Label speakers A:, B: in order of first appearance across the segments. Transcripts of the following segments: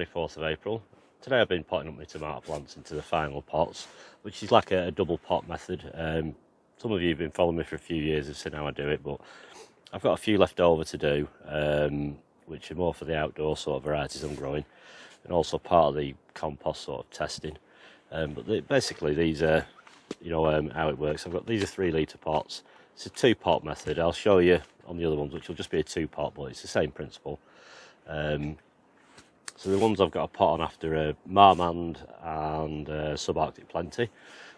A: 24th of April. Today I've been potting up my tomato plants into the final pots, which is like a double pot method. Some of you have been following me for a few years and seen how I do it, but I've got a few left over to do, which are more for the outdoor sort of varieties I'm growing, and also part of the compost sort of testing. Basically these are, how it works. These are 3 litre pots. It's a 2-pot method. I'll show you on the other ones, which will just be a 2-pot, but it's the same principle. So the ones I've got a pot on after are Marmand and Subarctic Plenty,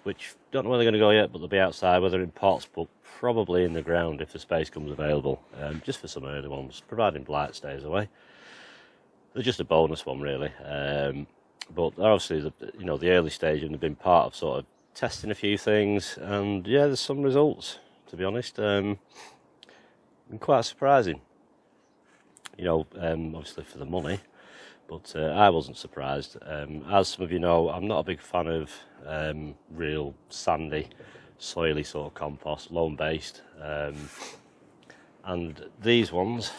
A: which don't know where they're going to go yet, but they'll be outside, whether in pots, but probably in the ground if the space comes available, just for some early ones, providing blight stays away. They're just a bonus one, really. But they're obviously the early stage, and they've been part of sort of testing a few things, and yeah, there's some results, to be honest. Been quite surprising, obviously for the money, but I wasn't surprised. As some of you know, I'm not a big fan of real sandy, soily sort of compost, loam based, and these ones,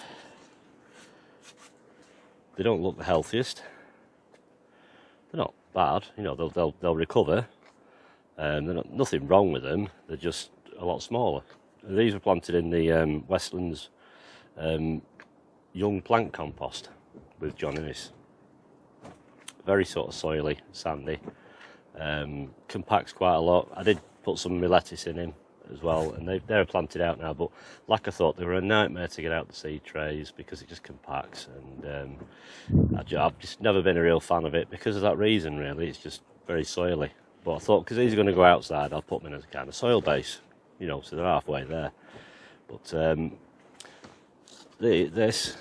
A: they don't look the healthiest. They're not bad, they'll recover. There's nothing wrong with them. They're just a lot smaller. These were planted in the Westlands young plant compost with John Innes. Very sort of soily, sandy, compacts quite a lot. I did put some of my lettuce in him as well, and they're planted out now, but like I thought, they were a nightmare to get out the seed trays because it just compacts, and I've just never been a real fan of it because of that reason, really. It's just very soily. But I thought, because these are going to go outside, I'll put them in as a kind of soil base, so they're halfway there. But this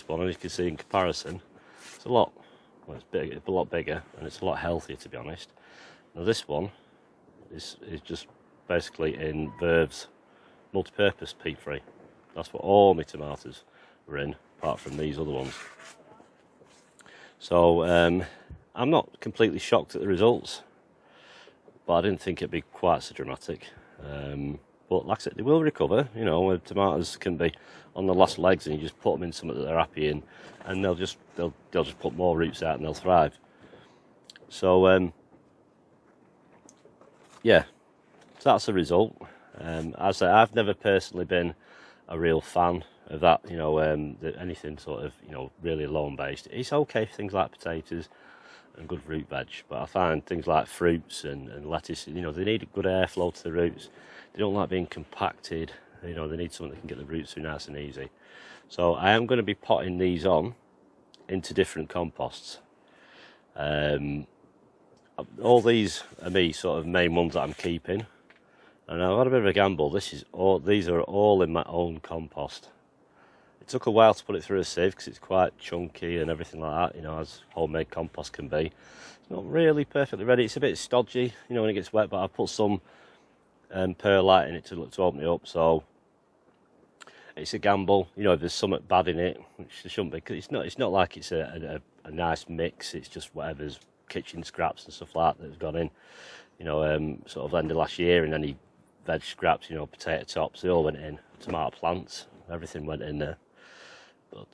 A: one, as you can see in comparison, it's a lot bigger, and it's a lot healthier, to be honest. Now this one is just basically in Verve's multi-purpose peat free. That's what all my tomatoes were in, apart from these other ones. So I'm not completely shocked at the results, but I didn't think it'd be quite so dramatic. But like I said, they will recover. Where tomatoes can be on the last legs, and you just put them in something that they're happy in, and they'll just put more roots out and they'll thrive. So yeah, so that's the result. As I say, I've never personally been a real fan of that. Anything sort of really loam based. It's okay for things like potatoes and good root veg, but I find things like fruits and lettuce, they need a good airflow to the roots. They don't like being compacted. They need something that can get the roots through nice and easy. So I am going to be potting these on into different composts. All these are me sort of main ones that I'm keeping, and I've had a bit of a gamble. These are all in my own compost. It took a while to put it through a sieve because it's quite chunky and everything like that, as homemade compost can be. It's not really perfectly ready. It's a bit stodgy, when it gets wet, but I've put some perlite in it to open it up. So it's a gamble, if there's something bad in it, which there shouldn't be, because it's not like it's a nice mix. It's just whatever's kitchen scraps and stuff like that that's gone in, sort of end of last year, and any veg scraps, potato tops, they all went in. Tomato plants, everything went in there. But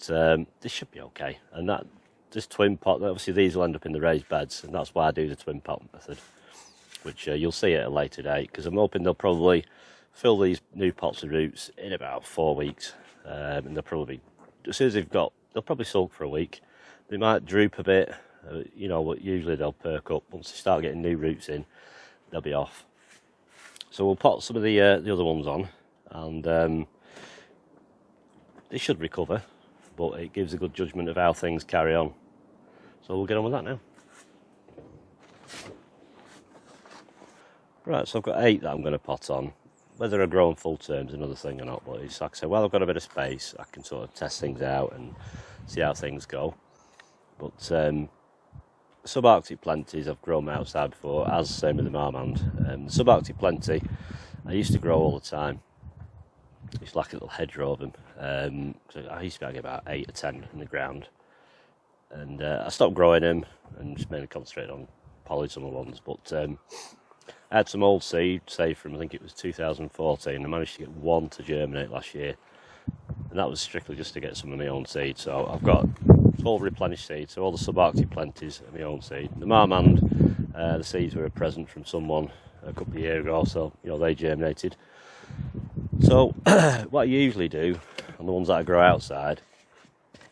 A: this should be okay. And this twin pot, obviously these will end up in the raised beds, and that's why I do the twin pot method, which you'll see at a later date, because I'm hoping they'll probably fill these new pots with roots in about 4 weeks, and they'll probably, as soon as they'll probably sulk for a week. They might droop a bit, but usually they'll perk up. Once they start getting new roots in, they'll be off. So we'll pot some of the other ones on, and they should recover, but it gives a good judgment of how things carry on. So we'll get on with that now. Right, so I've got 8 that I'm going to pot on. Whether I grow in full term is another thing or not, but it's like I say, while I've got a bit of space, I can sort of test things out and see how things go. But Subarctic Plenties I've grown outside before, as same with the Marmand. Subarctic Plenty I used to grow all the time. It's like a little hedgerow of them. So I used to be able to get about 8 or 10 in the ground. And I stopped growing them and just mainly concentrated on polysummer ones. But I had some old seed saved from, I think it was 2014. I managed to get 1 to germinate last year. and that was strictly just to get some of my own seed. So I've got full replenished seed, so all the subarctic plenties are my own seed. The marmand, the seeds were a present from someone a couple of years ago, so they germinated. So what I usually do on the ones that I grow outside,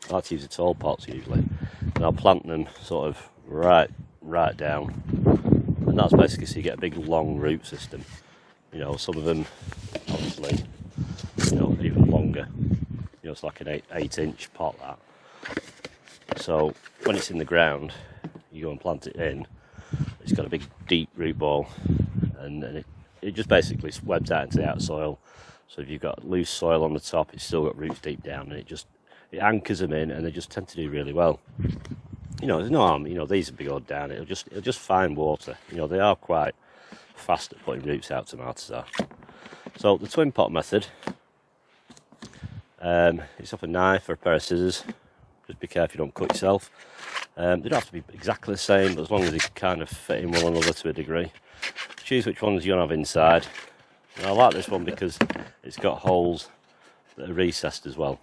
A: I like to use the tall pots usually, and I'll plant them sort of right down, and that's basically so you get a big long root system. Some of them obviously even longer. It's like an 8-inch pot, that. So when it's in the ground, you go and plant it in. It's got a big deep root ball, and it just basically webs out into the outer soil. So if you've got loose soil on the top, it's still got roots deep down, and it anchors them in, and they just tend to do really well. There's no harm. These will be good down. It'll just find water. They are quite fast at putting roots out, tomatoes are. So the twin pot method, it's off a knife or a pair of scissors. Just be careful you don't cut yourself. They don't have to be exactly the same, but as long as they kind of fit in one another to a degree. Choose which ones you want to have inside. And I like this one because it's got holes that are recessed as well.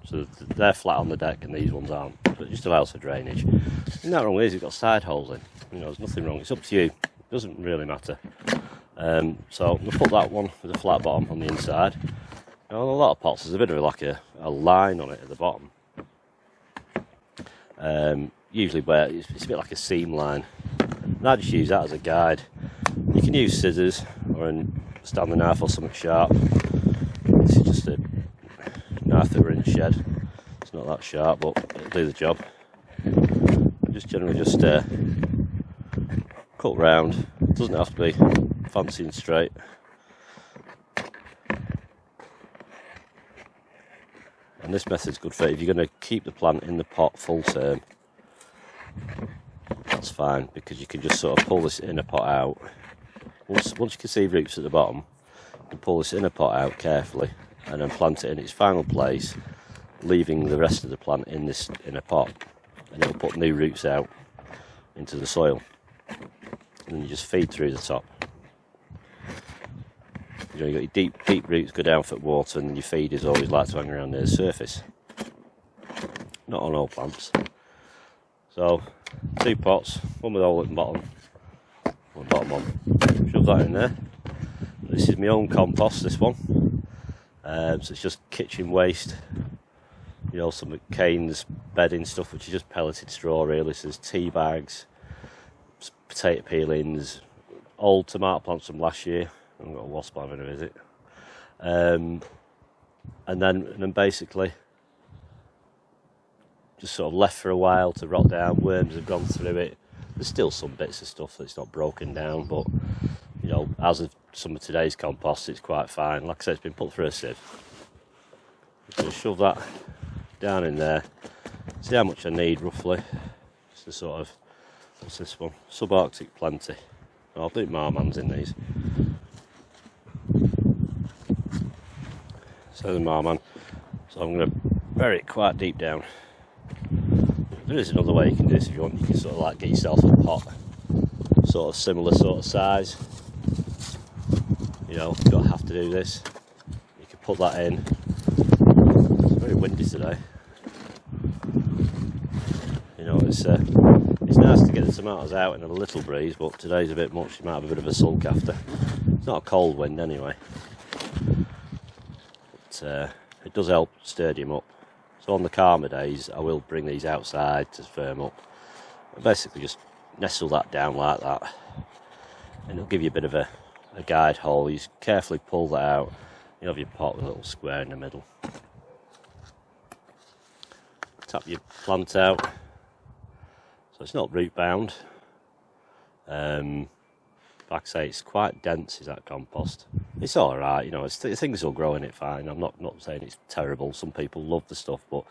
A: So they're flat on the deck and these ones aren't. But it just allows for drainage. There's nothing wrong with these, it's got side holes in. There's nothing wrong. It's up to you. It doesn't really matter. So I'm going to put that one with a flat bottom on the inside. Now, on a lot of pots there's a bit of like a line on it at the bottom. Usually where it's a bit like a seam line. And I just use that as a guide. You can use scissors or a Stanley knife or something sharp. This is just a knife that we're in the shed. It's not that sharp, but it'll do the job. Just generally cut round. It doesn't have to be fancy and straight. And this method's good for if you're going to keep the plant in the pot full term. That's fine, because you can just sort of pull this inner pot out. Once you can see roots at the bottom, you can pull this inner pot out carefully and then plant it in its final place, leaving the rest of the plant in this inner pot, and it'll put new roots out into the soil. And then you just feed through the top. You've got your deep roots go down for water, and then your feeders always like to hang around near the surface. Not on all plants. So 2 pots, one with a hole at the bottom, one bottom one. Shove that in there. This is my own compost, this one. So it's just kitchen waste. Some canes, bedding stuff, which is just pelleted straw really. So there's tea bags, potato peelings, old tomato plants from last year. I've got a wasp having a visit. And then basically just sort of left for a while to rot down. Worms have gone through it. There's still some bits of stuff that's not broken down, but as of some of today's compost, it's quite fine. Like I said, it's been put through a sieve. Just shove that down in there. See how much I need roughly. Just a sort of, what's this one? Subarctic plenty. I'll do marmands in these. So the marman. So I'm going to bury it quite deep down. There is another way you can do this if you want. You can sort of like get yourself a pot, sort of similar sort of size. You don't have to do this. You can put that in. It's very windy today. It's nice to get the tomatoes out in a little breeze, but today's a bit much. You might have a bit of a sulk after. It's not a cold wind anyway. But it does help sturdy them up. So on the calmer days, I will bring these outside to firm up. And basically just nestle that down like that. And it'll give you a bit of a guide hole. You just carefully pull that out. You have your pot with a little square in the middle. Tap your plant out. So it's not root bound. Like I say, it's quite dense, is that compost. It's alright, things will grow in it fine. I'm not saying it's terrible. Some people love the stuff, but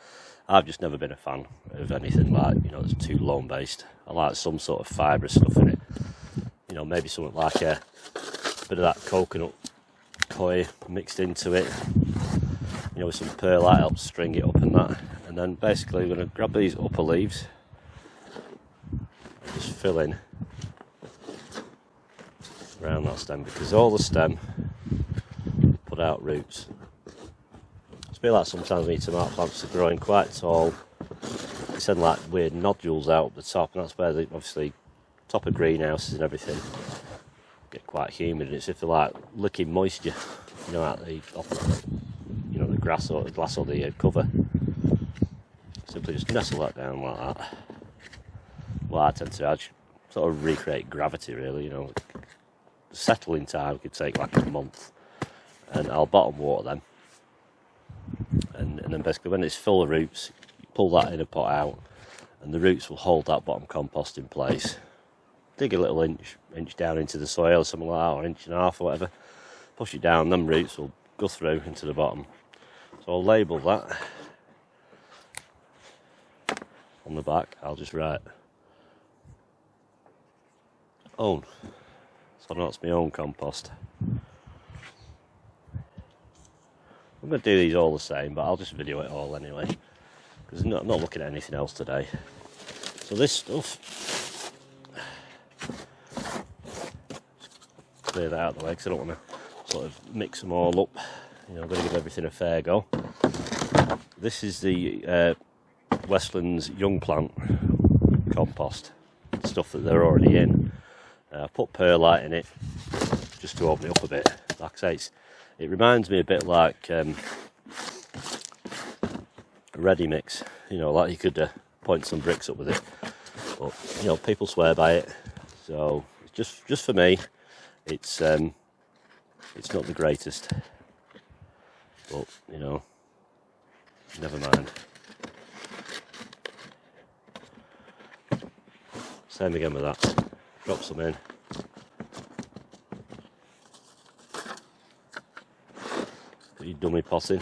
A: I've just never been a fan of anything like, that's too loam based. I like some sort of fibrous stuff in it. Maybe something like a bit of that coconut coir mixed into it. With some perlite helps string it up and that. And then basically we're going to grab these upper leaves, just fill in around that stem, because all the stem put out roots. It's a bit like sometimes when your tomato plants are growing quite tall, they send like weird nodules out the top, and that's where they obviously, top of greenhouses and everything, get quite humid, and it's if they're like licking moisture, you know, out the off the, you know, the grass or the glass or the cover. Simply just nestle that down like that. Well, I tend to, I just sort of recreate gravity really, you know. The settling time could take like a month, and I'll bottom water them, and then basically when it's full of roots, you pull that inner pot out, and the roots will hold that bottom compost in place. Dig a little inch down into the soil or something like that, or inch and a half or whatever, push it down, them roots will go through into the bottom. So I'll label that on the back. I'll just write own, so I know it's my own compost. I'm going to do these all the same, but I'll just video it all anyway, because I'm not looking at anything else today. So this stuff, clear that out of the way because I don't want to sort of mix them all up. You know, I'm going to give everything a fair go. This is the Westlands Young Plant compost, stuff that they're already in. I put perlite in it just to open it up a bit. Like I say, it reminds me a bit like ready mix. You know, like you could point some bricks up with it. But you know, people swear by it. So just for me, it's not the greatest. But you know, never mind. Same again with that. Drop some in. Put your dummy pot in.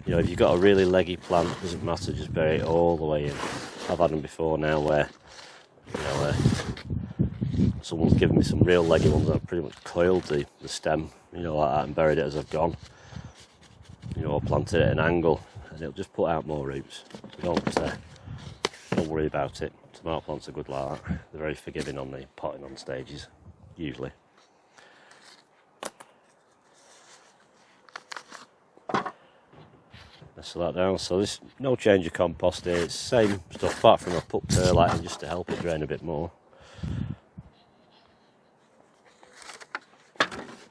A: You know, if you've got a really leggy plant, it doesn't matter, just bury it all the way in. I've had them before now where, you know, someone's given me some real leggy ones and I've pretty much coiled the stem, you know, like that, and buried it as I've gone. You know, or planted it at an angle, and it'll just put out more roots. Don't worry about it. Tomato plants are good like that. They're very forgiving on the potting on stages, usually. Nestle that down. So there's no change of compost here. It's the same stuff, apart from I put perlite in just to help it drain a bit more.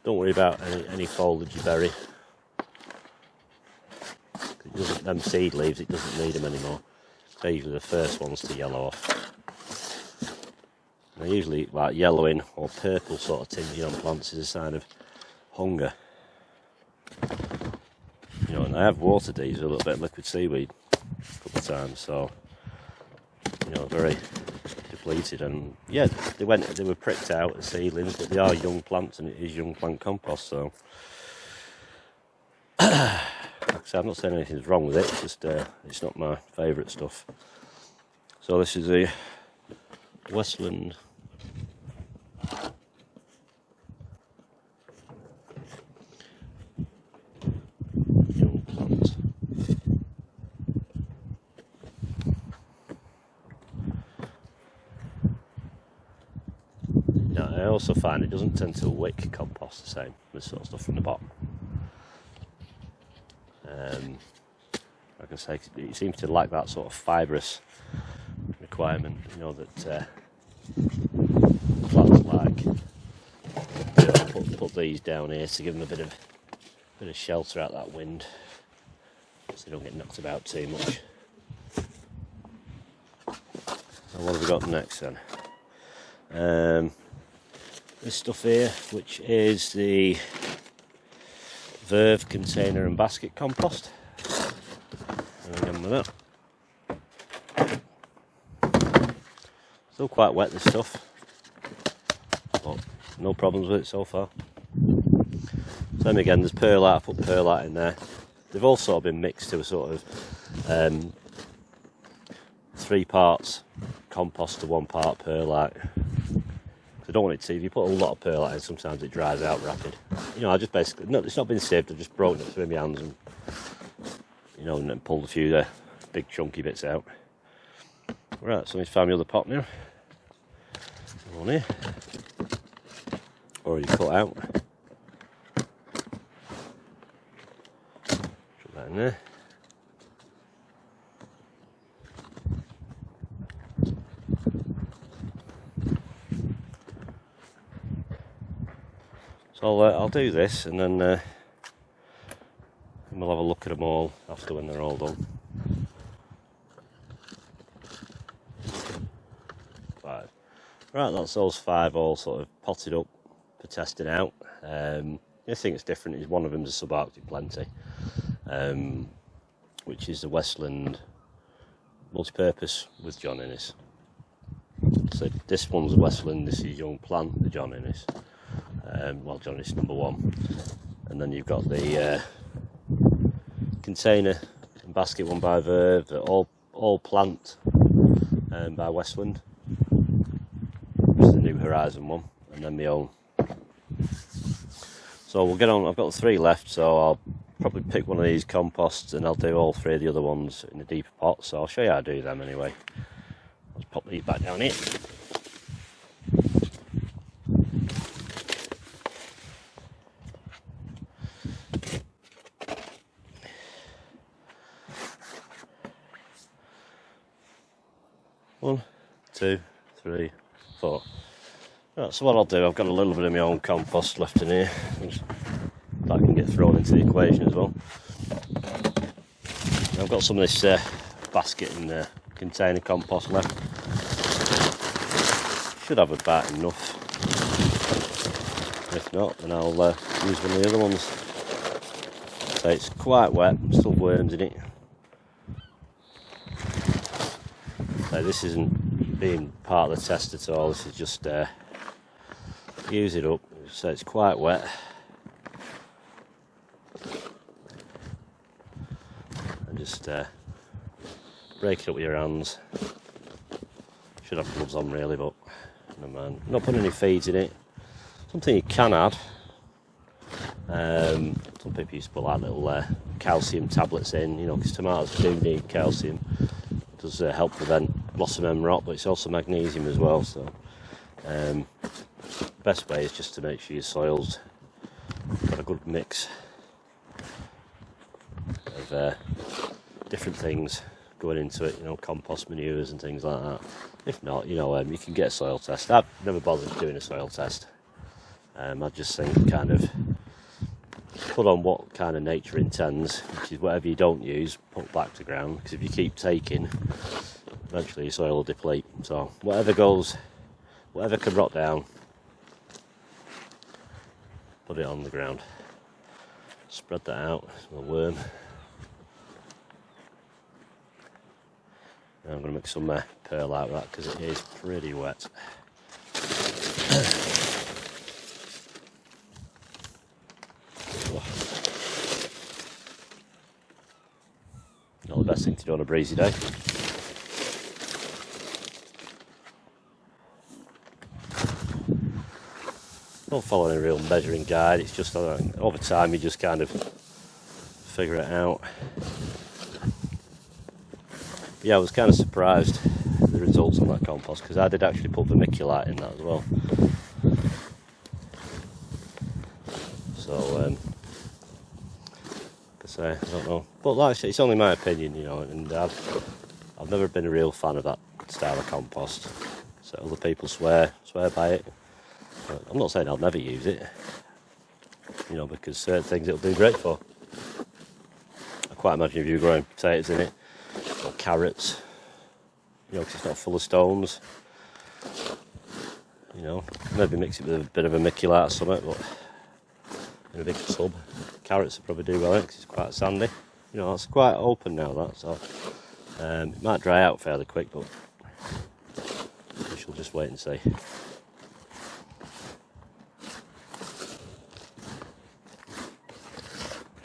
A: Don't worry about any foliage you bury. Them seed leaves, it doesn't need them anymore. They're usually the first ones to yellow off. They're usually like yellowing or purple sort of tinge on plants is a sign of hunger. You know, and I have watered these with a little bit of liquid seaweed a couple of times, so you know, very depleted. And yeah, they were pricked out as seedlings, but they are young plants, and it is young plant compost. So, like I said, I'm not saying anything's wrong with it. It's just it's not my favourite stuff. So this is a Westland young plant. Now I also find it doesn't tend to wick compost the same, this sort of stuff from the bottom. Like I say, it seems to lack that sort of fibrous requirement, you know, that plants like. Put these down here to give them a bit of shelter out that wind, so they don't get knocked about too much. So what have we got next then? This stuff here, which is the Verve container and basket compost. Again with that. Still quite wet, this stuff, but no problems with it so far. Same again, there's perlite. I put perlite in there. They've all sort of been mixed to a sort of 3 parts compost to 1 part perlite. I don't want it to. If you put a lot of perlite in, sometimes it dries out rapid. You know, I just basically, no, it's not been sieved. I've just broken it through my hands and, you know, and then pulled a few of the big chunky bits out. Right, so let's find me other pot now. Come on here. already cut out. Put that in there. So I'll do this, and then we'll have a look at them all after when they're all done. 5. Right, that's those 5 all sort of potted up for testing out. The thing that's different is one of them is a subarctic plenty, which is the Westland multi-purpose with John Innes. So this one's a Westland, this is young plant, the John Innes. Well, John Innes number 1. And then you've got the container and basket one by Verve, the all plant by Westland. It's the New Horizon one, and then my own. So we'll get on. I've got 3 left, so I'll probably pick one of these composts, and I'll do all 3 of the other ones in a deeper pot. So I'll show you how to do them anyway. Let's pop these back down here. One, 2, 3, 4. Right, so what I'll do, I've got a little bit of my own compost left in here. That can get thrown into the equation as well. I've got some of this basket and container compost left. Should have about enough. If not, then I'll use one of the other ones. So it's quite wet, still worms in it. So this isn't being part of the test at all, this is just use it up. So it's quite wet. And just break it up with your hands. Should have gloves on really, but no man. Not putting any feeds in it. Something you can add. Some people used to put like little calcium tablets in, you know, because tomatoes do need calcium. It does help prevent blossom end rot, but it's also magnesium as well. So best way is just to make sure your soil's got a good mix of different things going into it, you know, compost manures and things like that. If not, you know, you can get a soil test. I've never bothered doing a soil test. I just think kind of put on what kind of nature intends, which is whatever you don't use, put back to ground, because if you keep taking, eventually your soil will deplete. So whatever goes, whatever can rot down, put it on the ground. Spread that out, a worm. Now I'm going to make some pearl out of that because it is pretty wet. Not the best thing to do on a breezy day. Not following a real measuring guide, it's just over time you just kind of figure it out. But yeah, I was kind of surprised at the results on that compost because I did actually put vermiculite in that as well. So, I don't know. But like I say, it's only my opinion, you know, and I've never been a real fan of that style of compost. So other people swear by it. But I'm not saying I'll never use it, you know, because certain things it'll do great for. I quite imagine if you were growing potatoes in it, or carrots, you know, because it's not full of stones. You know, maybe mix it with a bit of vermiculite or something, but in a big tub. Carrots will probably do well because it's quite sandy. You know, it's quite open now, that, so it might dry out fairly quick, but we shall just wait and see.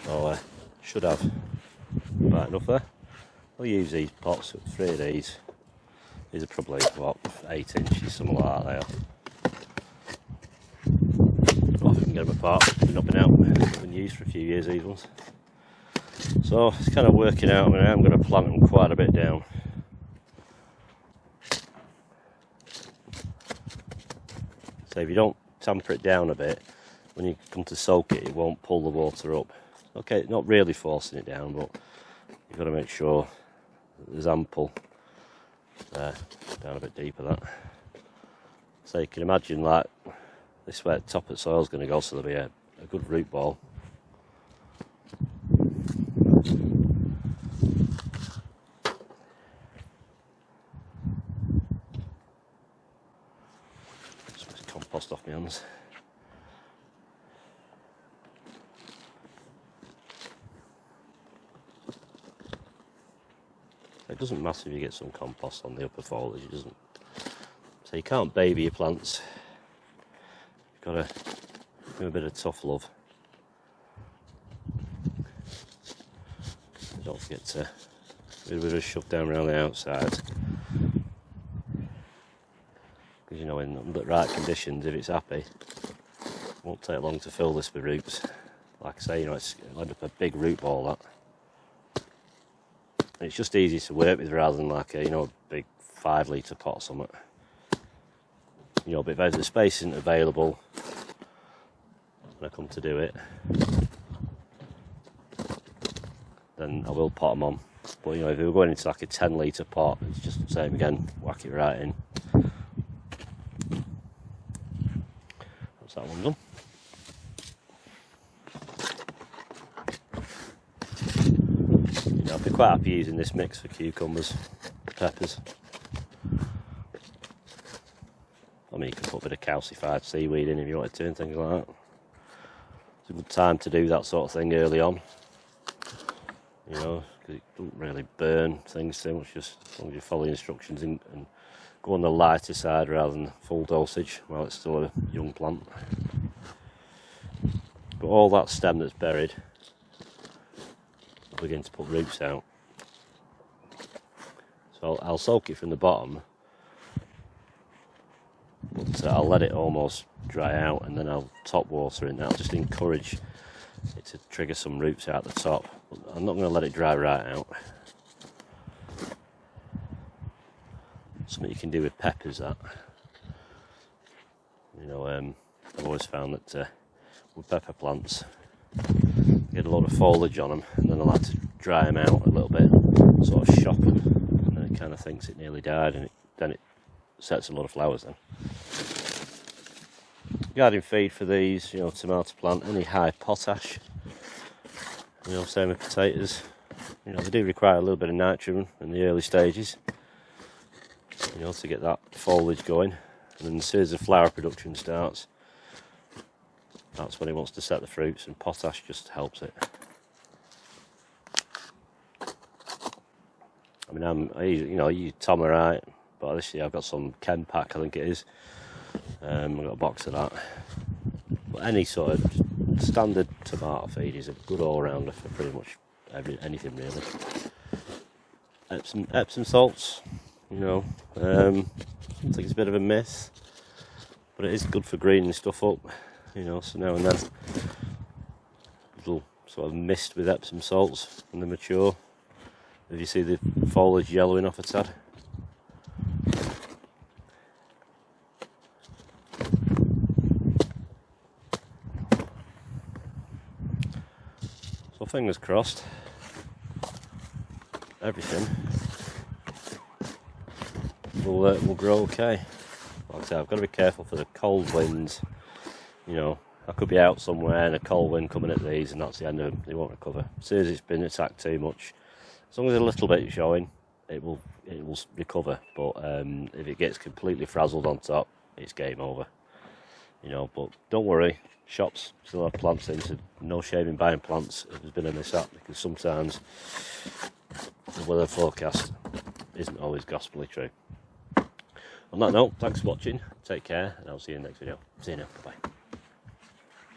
A: So should have right enough there. I'll use these pots, 3 of these. These are probably, what, 8 inches, something like that they are. I don't know if we can get them apart. They've not been out. They've been used for a few years, these ones. So it's kind of working out. I mean, I'm going to plant them quite a bit down. So if you don't tamper it down a bit, when you come to soak it, it won't pull the water up. Okay, not really forcing it down, but you've got to make sure that there's ample there, down a bit deeper that. So you can imagine like this way the top of the soil's going to go, so there'll be a good root ball. Just compost off my hands. It doesn't matter if you get some compost on the upper foliage, it doesn't. So you can't baby your plants. You've got to give them a bit of tough love. Don't forget to give it a bit of a shove down around the outside. Because you know, in the right conditions, if it's happy, it won't take long to fill this with roots. Like I say, you know, it'll end up a big root ball that. And it's just easy to work with rather than like a, you know, a big 5 litre pot or something. You know, but if the space isn't available when I come to do it, then I will pot them on. But you know, if we were going into like a 10 litre pot, it's just the same again, whack it right in. That's that one done. You know, I'd be quite happy using this mix for cucumbers, peppers. I mean, you can put a bit of calcified seaweed in if you wanted to and things like that. It's a good time to do that sort of thing early on. You know, because it doesn't really burn things too much, just as long as you follow the instructions and go on the lighter side rather than full dosage while it's still a young plant. But all that stem that's buried will begin to put roots out. So I'll soak it from the bottom, but I'll let it almost dry out and then I'll top water it. That'll just encourage it to trigger some roots out the top. But I'm not going to let it dry right out. Something you can do with peppers, that. You know, I've always found that with pepper plants, you get a lot of foliage on them, and then I like to dry them out a little bit, sort of shock them, and then it kind of thinks it nearly died, and then it sets a lot of flowers then. Garden feed for these, you know, tomato plant, any high potash, you know, same with potatoes. You know, they do require a little bit of nitrogen in the early stages, you know, to get that foliage going. And then as soon as the flower production starts, that's when it wants to set the fruits, and potash just helps it. I mean, I use Tomerite, but this year I've got some Chem Pack, I think it is. I've got a box of that. But any sort of standard tomato feed is a good all-rounder for pretty much anything really. Epsom salts, you know, I think it's a bit of a myth, but it is good for greening stuff up, you know, so now and then a little sort of mist with Epsom salts when they mature. If you see the foliage yellowing off a tad. So fingers crossed, everything will grow okay. Like I say, I've got to be careful for the cold winds. You know, I could be out somewhere and a cold wind coming at these, and that's the end of them. They won't recover. As soon as it's been attacked too much, as long as a little bit showing, it will recover. But if it gets completely frazzled on top, it's game over. You know, but don't worry. Shops still have plants in, so no shame in buying plants if there's been a mishap, because sometimes the weather forecast isn't always gospelly true. On that note, thanks for watching, take care, and I'll see you in the next video. See you now, bye bye.